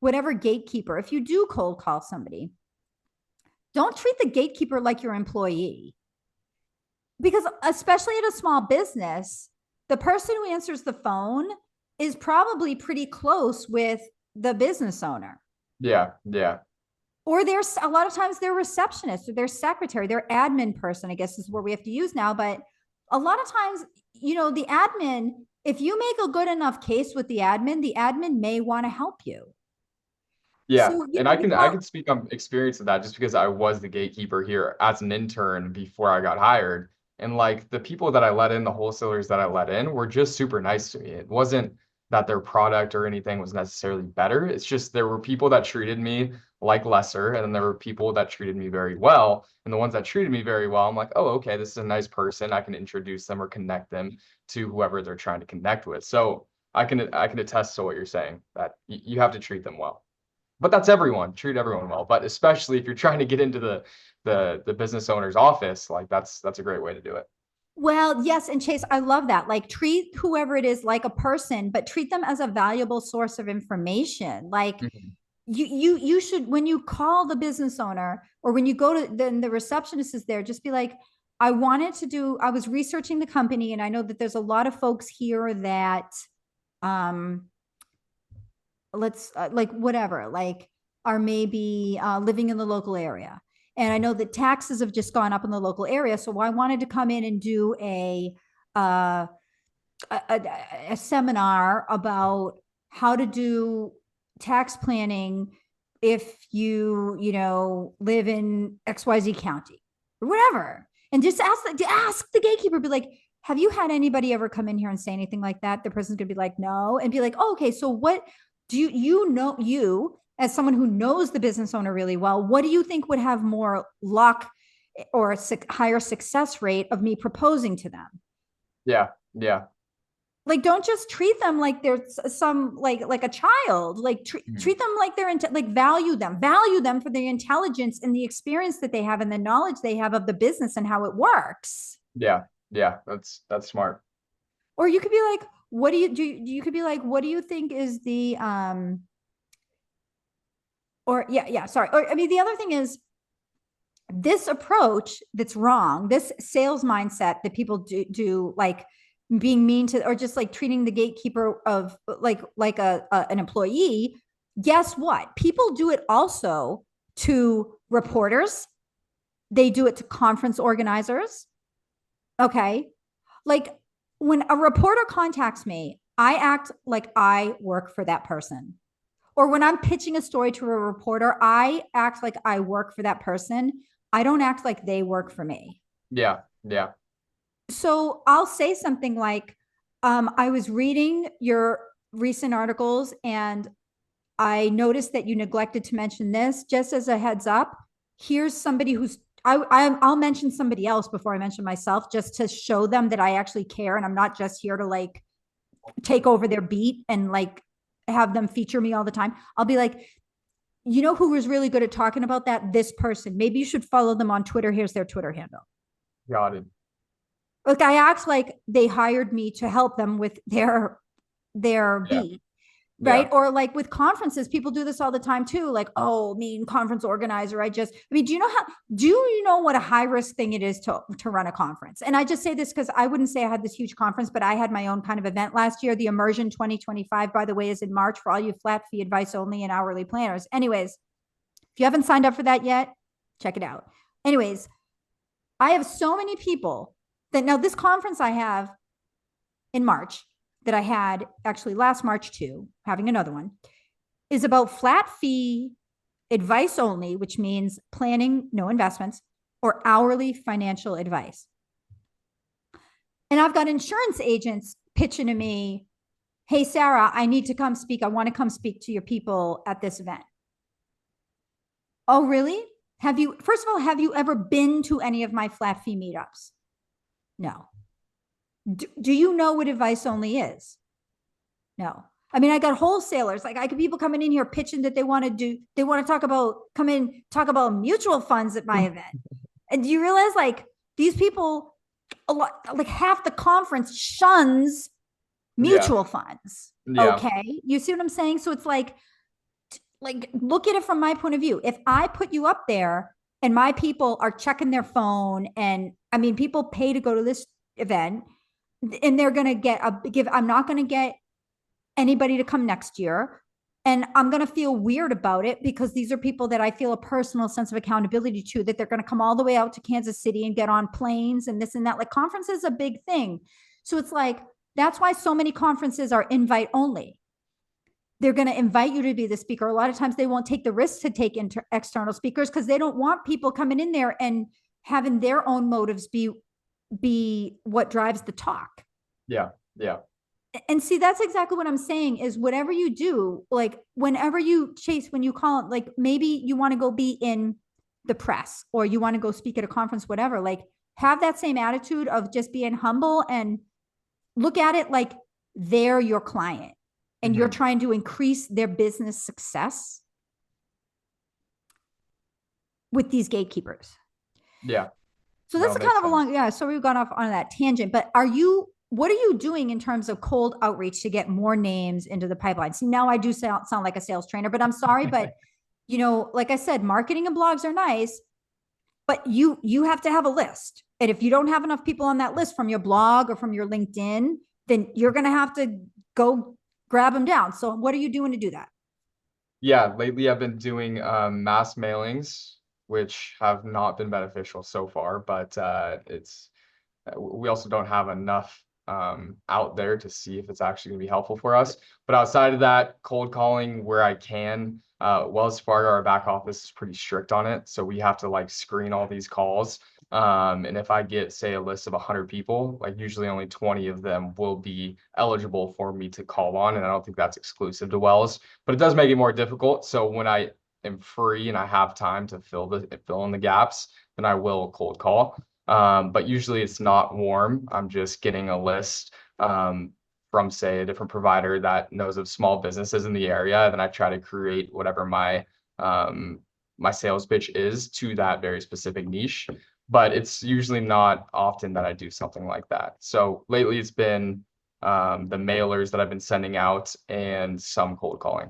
whatever gatekeeper, if you do cold call somebody, don't treat the gatekeeper like your employee. Because especially at a small business, the person who answers the phone is probably pretty close with the business owner. Yeah. Yeah. Or there's a lot of times their receptionist or their secretary, their admin person, I guess is where we have to use now. But a lot of times, the admin if you make a good enough case with the admin may want to help you. Yeah, So, and I can speak on experience of that just because I was the gatekeeper here as an intern before I got hired. And like the people that I let in, the wholesalers that I let in were just super nice to me. It wasn't that their product or anything was necessarily better. It's just there were people that treated me like lesser, and then there were people that treated me very well. And the ones that treated me very well, I'm like, oh, okay, this is a nice person. I can introduce them or connect them to whoever they're trying to connect with. So I can attest to what you're saying, that you have to treat them well. But that's everyone. Treat everyone well. But especially if you're trying to get into the business owner's office, like that's a great way to do it. well, yes, and Chase, I love that. Like treat whoever it is like a person, but treat them as a valuable source of information. Like Mhm. you should, when you call the business owner or when you go to then the receptionist is there, just be like, I was researching the company and I know that there's a lot of folks here that um let's like whatever, like are maybe living in the local area. And I know that taxes have just gone up in the local area. So I wanted to come in and do uh, a seminar about how to do tax planning if you know, live in XYZ county or whatever. And just ask the gatekeeper, be like, have you had anybody ever come in here and say anything like that? The person's gonna be like, no, and be like, oh, okay, so what do you know, you as someone who knows the business owner really well, what do you think would have more luck or a higher success rate of me proposing to them? Yeah, yeah. Like don't just treat them like they're some like a child. Like Mhm. treat them like they're like value them for the intelligence and the experience that they have and the knowledge they have of the business and how it works. Yeah, yeah. That's smart. Or you could be like, what do you could be like, what do you think is the or yeah, sorry, or I mean the other thing is this approach that's wrong, this sales mindset that people do like being mean to or just like treating the gatekeeper of like an employee. Guess what? People do it also to reporters. They do it to conference organizers. Okay. Like when a reporter contacts me, I act like I work for that person. Or when I'm pitching a story to a reporter, I act like I work for that person. I don't act like they work for me. Yeah, yeah. So I'll say something like, I was reading your recent articles and I noticed that you neglected to mention this. Just as a heads up, here's somebody who's I'll mention somebody else before I mention myself, just to show them that I actually care and I'm not just here to like take over their beat and like have them feature me all the time. I'll be like, you know who was really good at talking about that? This person. Maybe you should follow them on Twitter. Here's their Twitter handle. Got it. Like I act like they hired me to help them with their Yeah, beat, right? yeah. Or like with conferences, people do this all the time too. Like, oh, mean conference organizer. I mean, do you know what a high risk thing it is to run a conference? And I just say this because I wouldn't say I had this huge conference, but I had my own kind of event last year. The Immersion 2025, by the way, is in March for all you flat fee advice only and hourly planners. Anyways, if you haven't signed up for that yet, check it out. Anyways, I have so many people that now this conference I have in March that I had actually last March too, having another one, is about flat fee advice only, which means planning, no investments, or hourly financial advice. And I've got insurance agents pitching to me, hey, Sarah, I need to come speak. I want to come speak to your people at this event. Oh, really? First of all, have you ever been to any of my flat fee meetups? No. Do you know what advice only is? No. I mean, I got wholesalers. Like I got people coming in here pitching that they want to talk about mutual funds at my event. And do you realize like these people, a lot, like half the conference shuns Yeah, mutual funds. yeah. Okay. You see what I'm saying? So it's like look at it from my point of view. If I put you up there and my people are checking their phone, and I mean, people pay to go to this event and they're going to I'm not going to get anybody to come next year. And I'm going to feel weird about it because these are people that I feel a personal sense of accountability to, that they're going to come all the way out to Kansas City and get on planes and this and that. Like conference is a big thing. So it's like, That's why so many conferences are invite only. They're going to invite you to be the speaker. A lot of times they won't take the risk to take external speakers because they don't want people coming in there and having their own motives be what drives the talk. Yeah. Yeah. And see, that's exactly what I'm saying is whatever you do, like whenever you chase, when you call it, like maybe you want to go be in the press or you want to go speak at a conference, whatever, like have that same attitude of just being humble and look at it like they're your client and you're Hmm. trying to increase their business success with these gatekeepers. Yeah. So No, that's it a kind makes of a sense. long, yeah. So we've gone off on that tangent, but what are you doing in terms of cold outreach to get more names into the pipeline? See, now I do sound like a sales trainer, but I'm sorry, but like I said, marketing and blogs are nice, but you have to have a list. And if you don't have enough people on that list from your blog or from your LinkedIn, then you're going to have to go grab them down. So what are you doing to do that? Yeah, lately I've been doing mass mailings, which have not been beneficial so far, but we also don't have enough out there to see if it's actually going to be helpful for us. But outside of that, cold calling where I can. Wells Fargo, our back office is pretty strict on it, so we have to like screen all these calls. And if I get, say, a list of 100 people, like usually only 20 of them will be eligible for me to call on, and I don't think that's exclusive to Wells, but it does make it more difficult. So when I am free and I have time to fill in the gaps, then I will cold call. But usually it's not warm. I'm just getting a list from, say, a different provider that knows of small businesses in the area. Then I try to create whatever my sales pitch is to that very specific niche. But it's usually not often that I do something like that. So lately it's been the mailers that I've been sending out and some cold calling.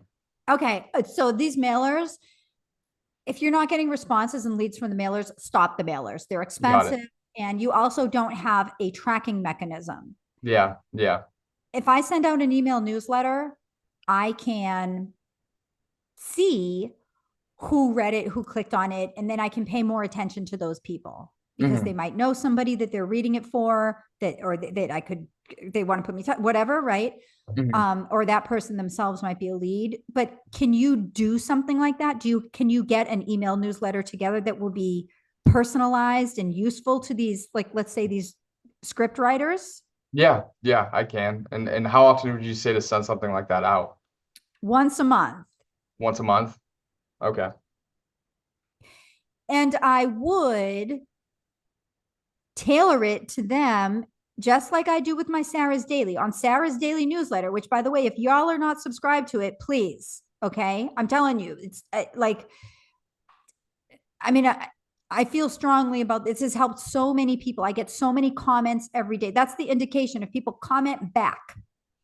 Okay. So these mailers, if you're not getting responses and leads from the mailers, stop the mailers. They're Got it. expensive. And you also don't have a tracking mechanism. Yeah, yeah. If I send out an email newsletter, I can see who read it, who clicked on it, and then I can pay more attention to those people because they Hmm. might know somebody that they're reading it for that I could, they want to put me, whatever, right? Hmm. Or that person themselves might be a lead. But can you do something like that? Can you get an email newsletter together that will be personalized and useful to these, like, let's say these script writers? Yeah, yeah, I can. And how often would you say to send something like that out? Once a month. Once a month? Okay. And I would tailor it to them just like I do with my Sarah's Daily on Sarah's Daily newsletter, which, by the way, if y'all are not subscribed to it, please. Okay. I'm telling you, it's like, I mean, I feel strongly about this. Has helped so many people. I get so many comments every day. That's the indication. If people comment back,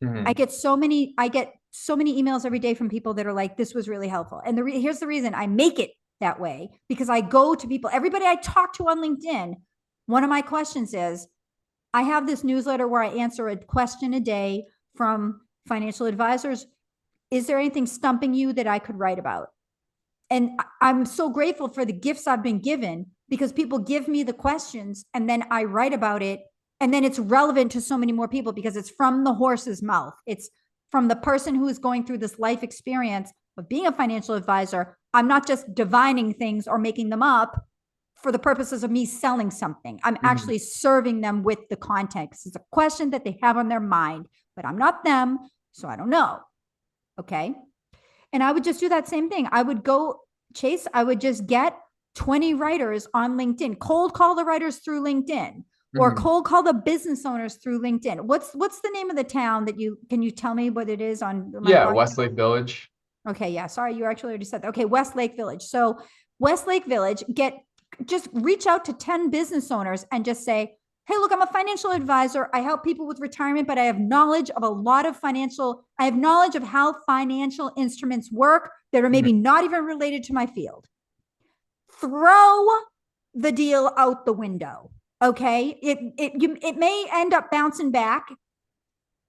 Hmm. I get so many emails every day from people that are like, this was really helpful. And here's the reason I make it that way, because I go to people, everybody I talk to on LinkedIn. One of my questions is, I have this newsletter where I answer a question a day from financial advisors. Is there anything stumping you that I could write about? And I'm so grateful for the gifts I've been given because people give me the questions and then I write about it. And then it's relevant to so many more people because it's from the horse's mouth. It's from the person who is going through this life experience of being a financial advisor. I'm not just divining things or making them up for the purposes of me selling something. I'm Hmm. actually serving them with the context. It's a question that they have on their mind, but I'm not them. So I don't know. Okay. And I would just do that same thing. I would go, Chase, I would just get 20 writers on LinkedIn, cold call the writers through LinkedIn or Hmm. cold call the business owners through LinkedIn. What's the name of the town that can you tell me what it is on my Yeah, blog? Westlake Village. Okay, yeah, sorry, you actually already said that. Okay, Westlake Village. So Westlake Village, just reach out to 10 business owners and just say, hey, look, I'm a financial advisor. I help people with retirement, but I have knowledge of I have knowledge of how financial instruments work that are maybe Hmm. not even related to my field. Throw the deal out the window. Okay. It may end up bouncing back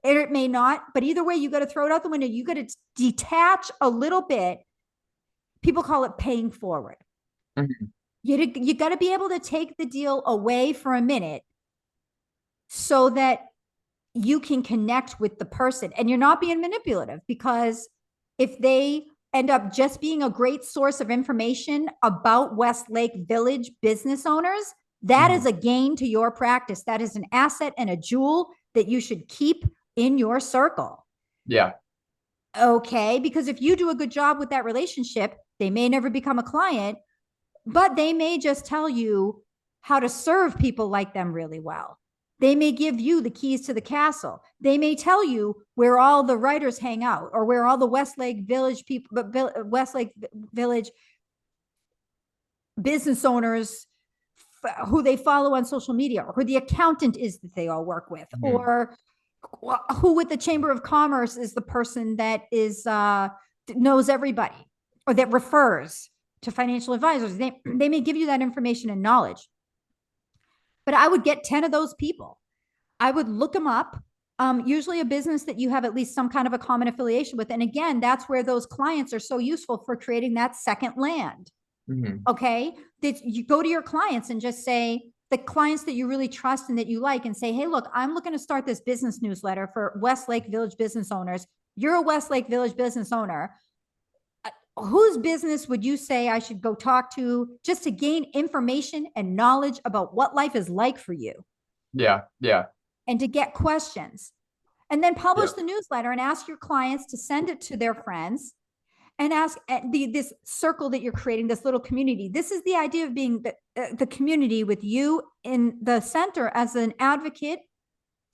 or it may not, but either way, you got to throw it out the window. You got to detach a little bit. People call it paying forward. Hmm. You got to be able to take the deal away for a minute so that you can connect with the person and you're not being manipulative, because if they end up just being a great source of information about Westlake Village business owners, that is Mhm. a gain to your practice. That is an asset and a jewel that you should keep in your circle. Yeah. Okay. Because if you do a good job with that relationship, they may never become a client, but they may just tell you how to serve people like them really well. They may give you the keys to the castle. They may tell you where all the writers hang out, or where all the Westlake Village people, but Westlake Village business owners who they follow on social media, or who the accountant is that they all work with, Mhm. or who with the Chamber of Commerce is the person that is knows everybody, or that refers to financial advisors. They may give you that information and knowledge. But I would get 10 of those people. I would look them up. Usually a business that you have at least some kind of a common affiliation with. And again, that's where those clients are so useful for creating that second land. Mhm. Okay. That you go to your clients and just say, the clients that you really trust and that you like, and say, hey, look, I'm looking to start this business newsletter for Westlake Village business owners. You're a Westlake Village business owner. Whose business would you say I should go talk to just to gain information and knowledge about what life is like for you, Yeah. Yeah. and to get questions? And then Yeah. publish the newsletter and ask your clients to send it to their friends, and ask this circle that you're creating, this little community. This is the idea of being the community with you in the center as an advocate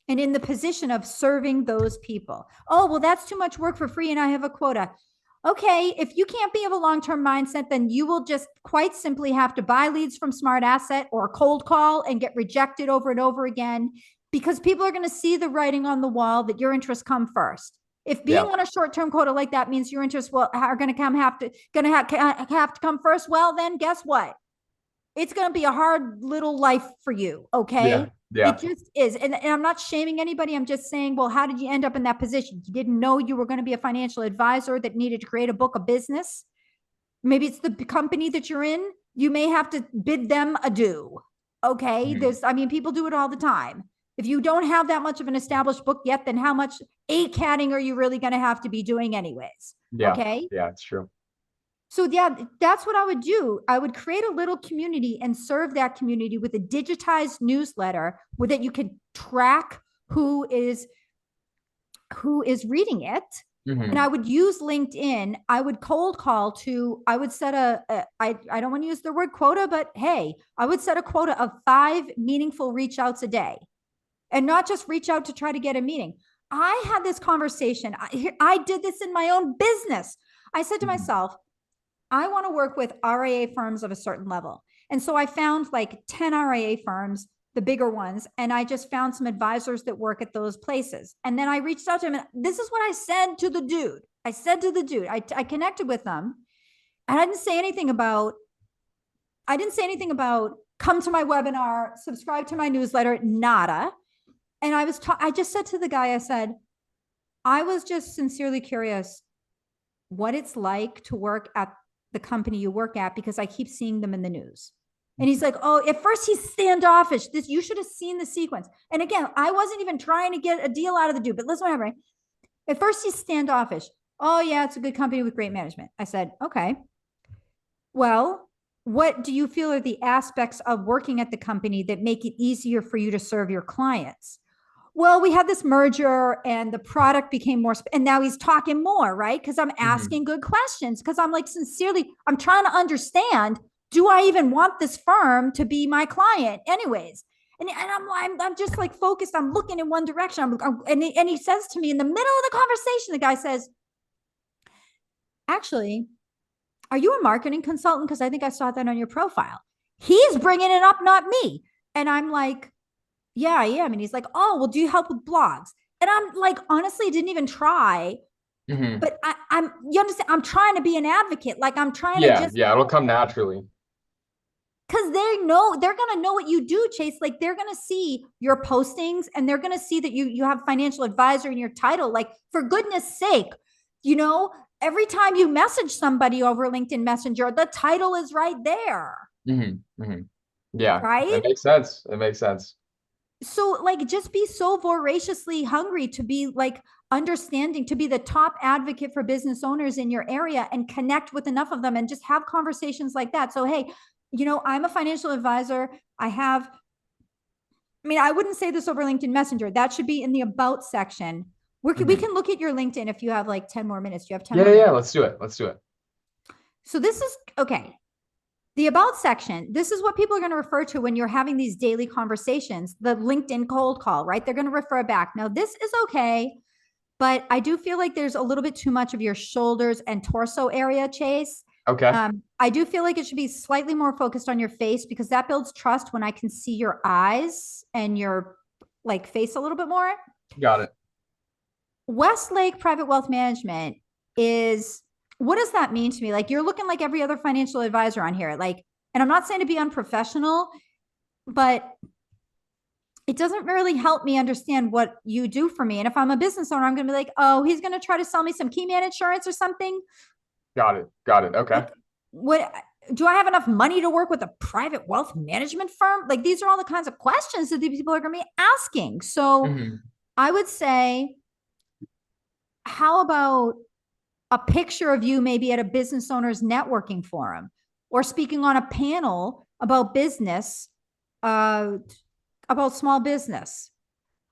and in the position of serving those people. Oh, well, that's too much work for free and I have a quota. Okay, if you can't be of a long-term mindset, then you will just quite simply have to buy leads from Smart Asset or cold call and get rejected over and over again, because people are going to see the writing on the wall that your interests come first. If being Yeah. on a short-term quota like that means your interests are going to have to come first, well, then guess what? It's going to be a hard little life for you. Okay. Yeah. It Yeah. just is. And I'm not shaming anybody. I'm just saying, well, how did you end up in that position? You didn't know you were going to be a financial advisor that needed to create a book of business. Maybe it's the company that you're in. You may have to bid them adieu. Okay. Mhm. I mean, people do it all the time. If you don't have that much of an established book yet, then how much ACATing are you really going to have to be doing anyways? Yeah. Okay. Yeah. It's true. So yeah, that's what I would do. I would create a little community and serve that community with a digitized newsletter where that you can track who is reading it. And Mhm. I would use LinkedIn. I would cold call to, I would set I don't want to use the word quota, but hey, I would set a quota of 5 meaningful reach outs a day, and not just reach out to try to get a meeting. I had this conversation. I did this in my own business. I said to Mhm. myself, I want to work with RIA firms of a certain level. And so I found like 10 RIA firms, the bigger ones, and I just found some advisors that work at those places. And then I reached out to him, and this is what I said to the dude. I connected with them. And I didn't say anything about come to my webinar, subscribe to my newsletter, nada. And I just said to the guy, I said, I was just sincerely curious what it's like to work at the company you work at, because I keep seeing them in the news. And he's like, oh, at first he's standoffish. You should have seen the sequence. And again, I wasn't even trying to get a deal out of the dude, but listen what happened. At first he's standoffish. Oh yeah, it's a good company with great management. I said, okay, well, what do you feel are the aspects of working at the company that make it easier for you to serve your clients? Well, we had this merger and the product became more, and now he's talking more, right? Because I'm Mhm. asking good questions. Because I'm like, sincerely, I'm trying to understand, do I even want this firm to be my client, anyways? And I'm just like focused. I'm looking in one direction. And he says to me in the middle of the conversation, the guy says, actually, are you a marketing consultant? Because I think I saw that on your profile. He's bringing it up, not me. And I'm like, yeah, I am. And he's like, oh, well, do you help with blogs? And I'm like, honestly, didn't even try. Mhm. But you understand, I'm trying to be an advocate. Like I'm trying to Yeah. just, Yeah. It'll come naturally. because they're going to know what you do, Chase. Like they're going to see your postings, and they're going to see that you have financial advisor in your title. Like, for goodness sake, you know, every time you message somebody over LinkedIn Messenger, the title is right there, Mhm. Mhm. Yeah. right? It makes sense. It makes sense. So like just be so voraciously hungry to be like understanding, to be the top advocate for business owners in your area and connect with enough of them and just have conversations like that. So hey, I'm a financial advisor. I wouldn't say this over LinkedIn Messenger. That should be in the about section. We Mhm. can look at your LinkedIn if you have like 10 more minutes. Do you have 10 Yeah, more yeah, yeah, minutes? let's do it. Let's do it. So this is okay. The about section, this is what people are going to refer to when you're having these daily conversations, the LinkedIn cold call, right? They're going to refer back. Now, this is okay, but I do feel like there's a little bit too much of your shoulders and torso area, Chase. Okay, I do feel like it should be slightly more focused on your face because that builds trust when I can see your eyes and your like face a little bit more. got it. Westlake Private Wealth Management is, what does that mean to me? Like you're looking like every other financial advisor on here. Like, and I'm not saying to be unprofessional, but it doesn't really help me understand what you do for me. And if I'm a business owner, I'm going to be like, oh, he's going to try to sell me some key man insurance or something. Got it. Got it. Okay. Like, what do I have enough money to work with a private wealth management firm? Like, these are all the kinds of questions that these people are going to be asking. So Hmm. I would say, how about a picture of you maybe at a business owners networking forum or speaking on a panel about business, uh, about small business,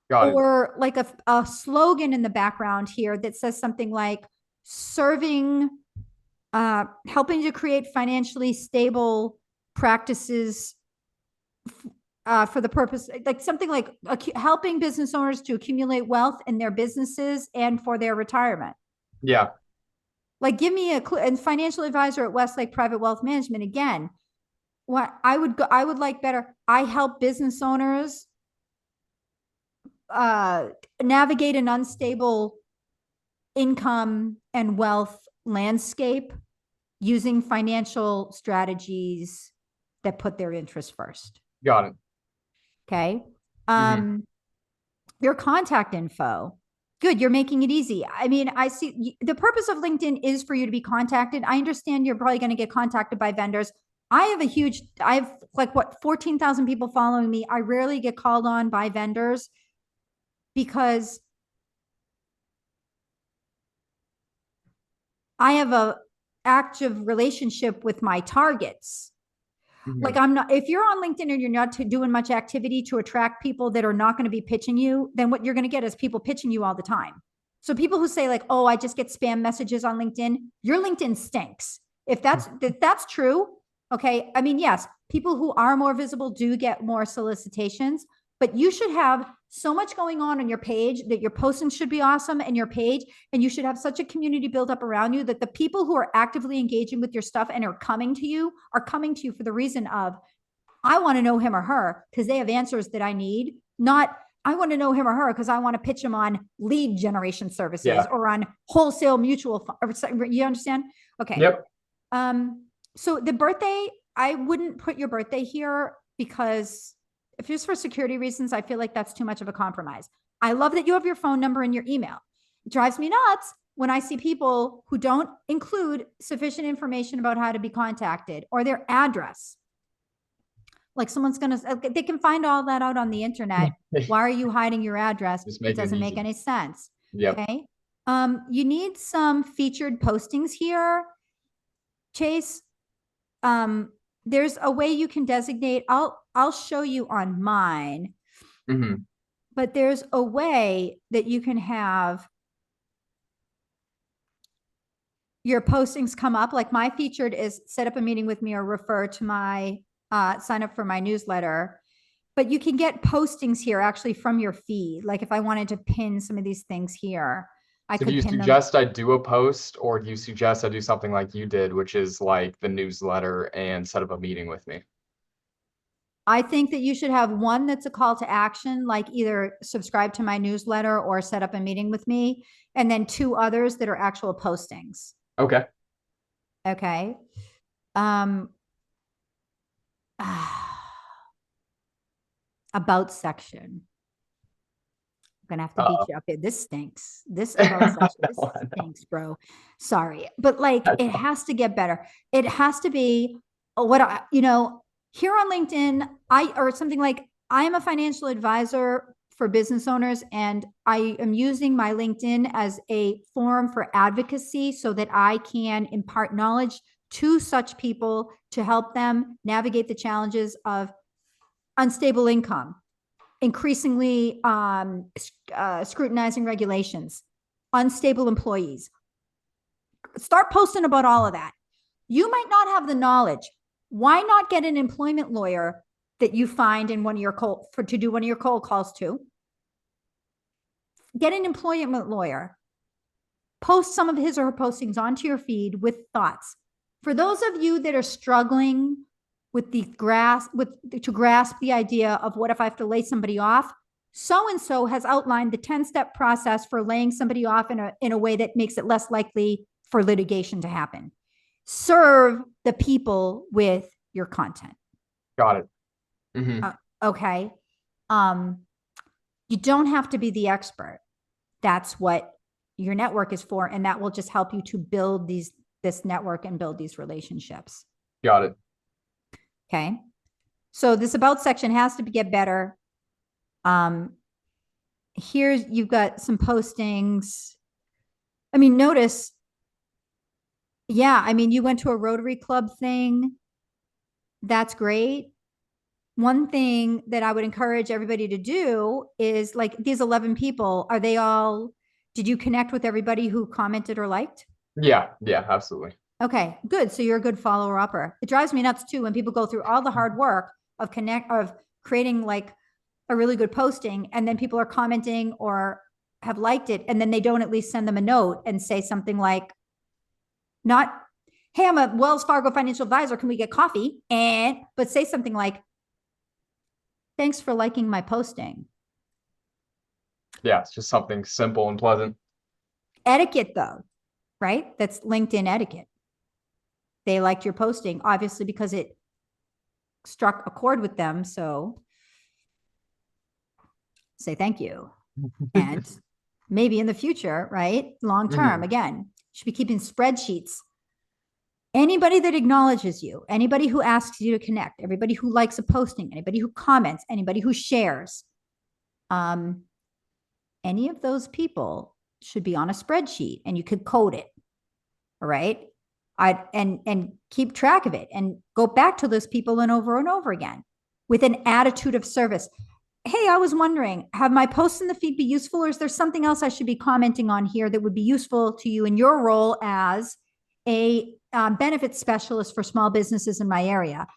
Got it. or like a slogan in the background here that says something like serving, helping to create financially stable practices for the purpose, like something like helping business owners to accumulate wealth in their businesses and for their retirement. Yeah. Like, give me a clue. And financial advisor at Westlake Private Wealth Management. Again, what I would like better. I help business owners uh, navigate an unstable income and wealth landscape using financial strategies that put their interests first. Got it. Okay. Hmm. Your contact info. Good. You're making it easy. I mean, I see the purpose of LinkedIn is for you to be contacted. I understand you're probably going to get contacted by vendors. I have like what, 14,000 people following me. I rarely get called on by vendors because I have a active relationship with my targets. Like, Hmm. I'm not, if you're on LinkedIn and you're not doing much activity to attract people that are not going to be pitching you, then what you're going to get is people pitching you all the time. So people who say like, oh, I just get spam messages on LinkedIn, your LinkedIn stinks. If that's true, okay. I mean, yes, people who are more visible do get more solicitations, but you should have so much going on your page that your posting should be awesome and your page, and you should have such a community built up around you that the people who are actively engaging with your stuff and are coming to you for the reason of, I want to know him or her because they have answers that I need, not I want to know him or her because I want to pitch them on lead generation services Yeah. or on wholesale mutual you understand? Okay. Yep. So the birthday, I wouldn't put your birthday here because if it's for security reasons, I feel like that's too much of a compromise. I love that you have your phone number and your email. It drives me nuts when I see people who don't include sufficient information about how to be contacted or their address. Like someone's going to, they can find all that out on the internet. Why are you hiding your address? Just It making it doesn't make easy. any sense. Yep. Okay. You need some featured postings here, Chase. Um, there's a way you can designate. I'll show you on mine, Hmm. but there's a way that you can have your postings come up. Like my featured is set up a meeting with me or refer to my sign up for my newsletter. But you can get postings here actually from your feed. Like if I wanted to pin some of these things here, I So do could you pin them. suggest I do a post, or do you suggest I do something like you did, which is like the newsletter and set up a meeting with me? I think that you should have one that's a call to action, like either subscribe to my newsletter or set up a meeting with me, and then two others that are actual postings. Okay. Okay. Um, about section. I'm gonna have to beat Uh-oh. you up here. This stinks. This about section. This No, I know. stinks, bro. Sorry, but like I it know. has to get better. It has to be what I, here on LinkedIn, I or something like I am a financial advisor for business owners, and I am using my LinkedIn as a forum for advocacy so that I can impart knowledge to such people to help them navigate the challenges of unstable income, increasingly scrutinizing regulations, unstable employees. Start posting about all of that. You might not have the knowledge. Why not get an employment lawyer that you find in one of your to do one of your cold calls to? Get an employment lawyer. Post some of his or her postings onto your feed with thoughts. For those of you that are struggling with to grasp the idea of what if I have to lay somebody off, so and so has outlined the 10-step process for laying somebody off in a way that makes it less likely for litigation to happen. Serve the people with your content. Got it. Mm-hmm. Okay. You don't have to be the expert. That's what your network is for, and that will just help you to build this network and build these relationships. Got it. Okay. So this about section has to get better. Here's, you've got some postings. I mean, notice, yeah, I mean, you went to a Rotary Club thing. That's great. One thing that I would encourage everybody to do is, like, these 11 people, did you connect with everybody who commented or liked? Yeah, absolutely. Okay, good. So you're a good follower upper. It drives me nuts too when people go through all the hard work of creating like a really good posting, and then people are commenting or have liked it, and then they don't at least send them a note and say something like, not, hey, I'm a Wells Fargo financial advisor, can we get coffee? But say something like, thanks for liking my posting. Yeah, it's just something simple and pleasant. Etiquette, though, right? That's LinkedIn etiquette. They liked your posting, obviously, because it struck a chord with them. So say thank you. And maybe in the future, right? Long term, again, should be keeping spreadsheets. Anybody that acknowledges you, anybody who asks you to connect, everybody who likes a posting, anybody who comments, anybody who shares, any of those people should be on a spreadsheet, and you could code it. All right. And keep track of it and go back to those people and over again with an attitude of service. Hey, I was wondering, have my posts in the feed be useful, or is there something else I should be commenting on here that would be useful to you in your role as a benefits specialist for small businesses in my area?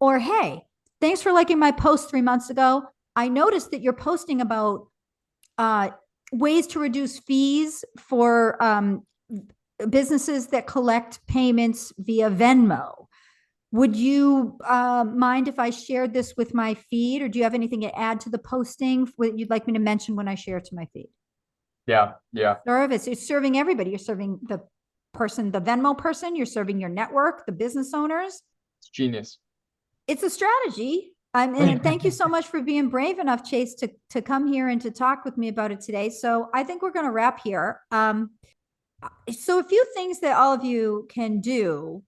Or, hey, thanks for liking my post 3 months ago. I noticed that you're posting about ways to reduce fees for businesses that collect payments via Venmo. Would you mind if I shared this with my feed, or do you have anything to add to the posting that you'd like me to mention when I share it to my feed? Yeah. Service. It's serving everybody. You're serving the person, the Venmo person. You're serving your network, the business owners. It's genius. It's a strategy. And thank you so much for being brave enough, Chase, to come here and to talk with me about it today. So I think we're going to wrap here. So a few things that all of you can do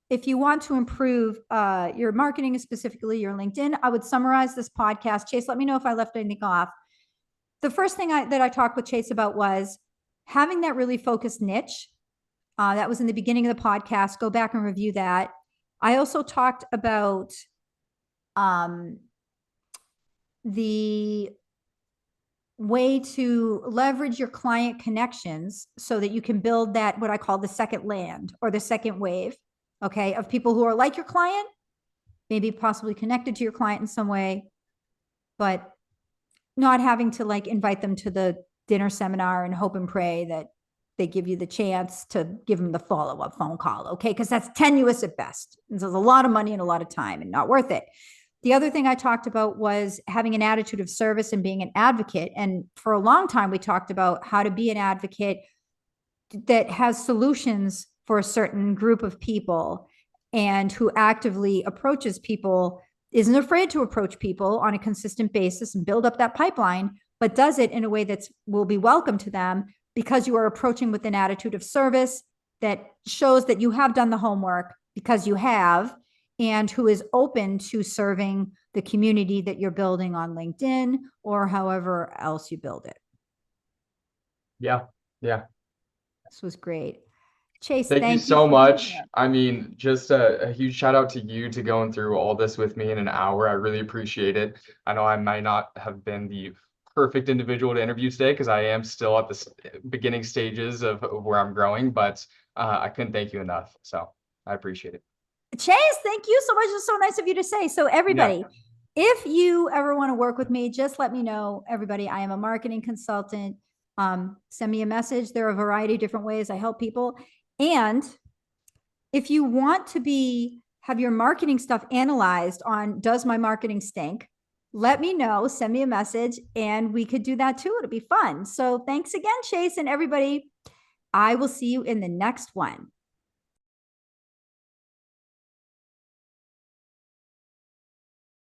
if you want to improve your marketing, specifically your LinkedIn. I would summarize this podcast. Chase, let me know if I left anything off. The first thing that I talked with Chase about was having that really focused niche. That was in the beginning of the podcast. Go back and review that. I also talked about the way to leverage your client connections so that you can build that, what I call the second land or the second wave, okay, of people who are like your client, maybe possibly connected to your client in some way, but not having to like invite them to the dinner seminar and hope and pray that they give you the chance to give them the follow-up phone call, okay? Because that's tenuous at best. And so there's a lot of money and a lot of time and not worth it. The other thing I talked about was having an attitude of service and being an advocate. And for a long time, we talked about how to be an advocate that has solutions for a certain group of people and who actively approaches people, isn't afraid to approach people on a consistent basis and build up that pipeline, but does it in a way that will be welcome to them because you are approaching with an attitude of service that shows that you have done the homework, because you have, and who is open to serving the community that you're building on LinkedIn or however else you build it. Yeah. Yeah. This was great. Chase, Thank you thank you so for being much. here. I mean, just a huge shout out to you to going through all this with me in an hour. I really appreciate it. I know I might not have been the perfect individual to interview today because I am still at the beginning stages of where I'm growing, but I couldn't thank you enough. So I appreciate it. Chase, thank you so much. It's so nice of you to say. So, Yeah. everybody, if you ever want to work with me, just let me know. Everybody, I am a marketing consultant. Send me a message. There are a variety of different ways I help people. And if you want to have your marketing stuff analyzed on does my marketing stink, let me know, send me a message, and we could do that too. It'll be fun. So thanks again, Chase, and everybody. I will see you in the next one.